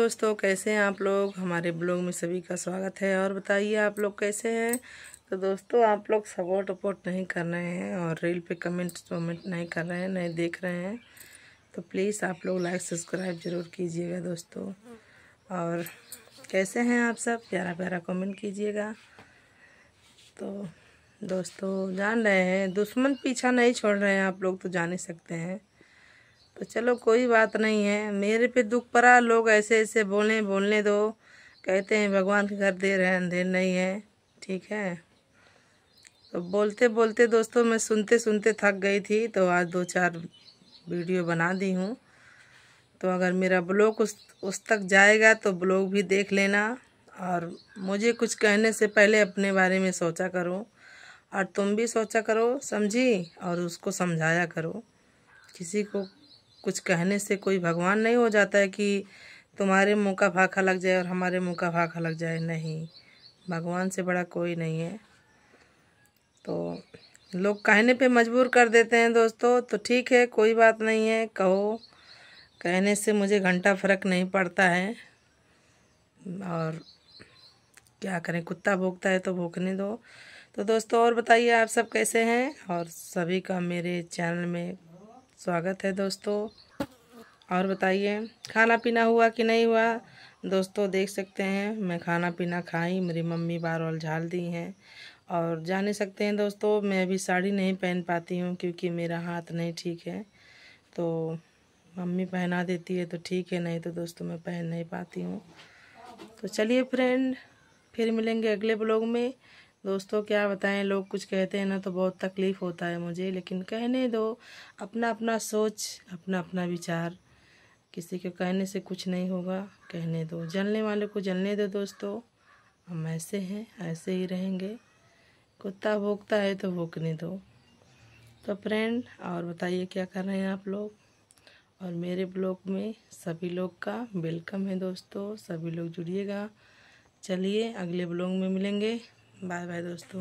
दोस्तों, कैसे हैं आप लोग। हमारे ब्लॉग में सभी का स्वागत है। और बताइए आप लोग कैसे हैं। तो दोस्तों, आप लोग सपोर्ट वपोर्ट नहीं कर रहे हैं और रील पे कमेंट नहीं कर रहे हैं, नहीं देख रहे हैं, तो प्लीज़ आप लोग लाइक सब्सक्राइब ज़रूर कीजिएगा दोस्तों। और कैसे हैं आप सब, प्यारा प्यारा कमेंट कीजिएगा। तो दोस्तों, जान रहे हैं दुश्मन पीछा नहीं छोड़ रहे हैं, आप लोग तो जान ही सकते हैं। तो चलो कोई बात नहीं है, मेरे पे दुख पड़ा, लोग ऐसे ऐसे बोलने दो। कहते हैं भगवान के घर देर है अंधेर नहीं है, ठीक है। तो बोलते बोलते दोस्तों मैं सुनते सुनते थक गई थी, तो आज 2-4 वीडियो बना दी हूँ। तो अगर मेरा ब्लॉग उस तक जाएगा तो ब्लॉग भी देख लेना। और मुझे कुछ कहने से पहले अपने बारे में सोचा करो, और तुम भी सोचा करो, समझी, और उसको समझाया करो। किसी को कुछ कहने से कोई भगवान नहीं हो जाता है कि तुम्हारे मुंह का फाका लग जाए और हमारे मुंह का फाका लग जाए। नहीं, भगवान से बड़ा कोई नहीं है। तो लोग कहने पे मजबूर कर देते हैं दोस्तों, तो ठीक है, कोई बात नहीं है, कहो। कहने से मुझे घंटा फर्क नहीं पड़ता है। और क्या करें, कुत्ता भौंकता है तो भौंकने दो। तो दोस्तों, और बताइए आप सब कैसे हैं। और सभी का मेरे चैनल में स्वागत है दोस्तों। और बताइए खाना पीना हुआ कि नहीं हुआ। दोस्तों देख सकते हैं मैं खाना पीना खाई, मेरी मम्मी बाल वाल झाल दी हैं। और जान ही सकते हैं दोस्तों, मैं अभी साड़ी नहीं पहन पाती हूँ क्योंकि मेरा हाथ नहीं ठीक है। तो मम्मी पहना देती है तो ठीक है, नहीं तो दोस्तों मैं पहन नहीं पाती हूँ। तो चलिए फ्रेंड, फिर मिलेंगे अगले ब्लॉग में। दोस्तों क्या बताएं, लोग कुछ कहते हैं ना तो बहुत तकलीफ़ होता है मुझे, लेकिन कहने दो। अपना अपना सोच, अपना अपना विचार, किसी के कहने से कुछ नहीं होगा, कहने दो। जलने वाले को जलने दो दोस्तों, हम ऐसे हैं ऐसे ही रहेंगे। कुत्ता भौंकता है तो भौंकने दो। तो फ्रेंड, और बताइए क्या कर रहे हैं आप लोग। और मेरे ब्लॉग में सभी लोग का वेलकम है दोस्तों, सभी लोग जुड़िएगा। चलिए अगले ब्लॉग में मिलेंगे। बाय बाय दोस्तों।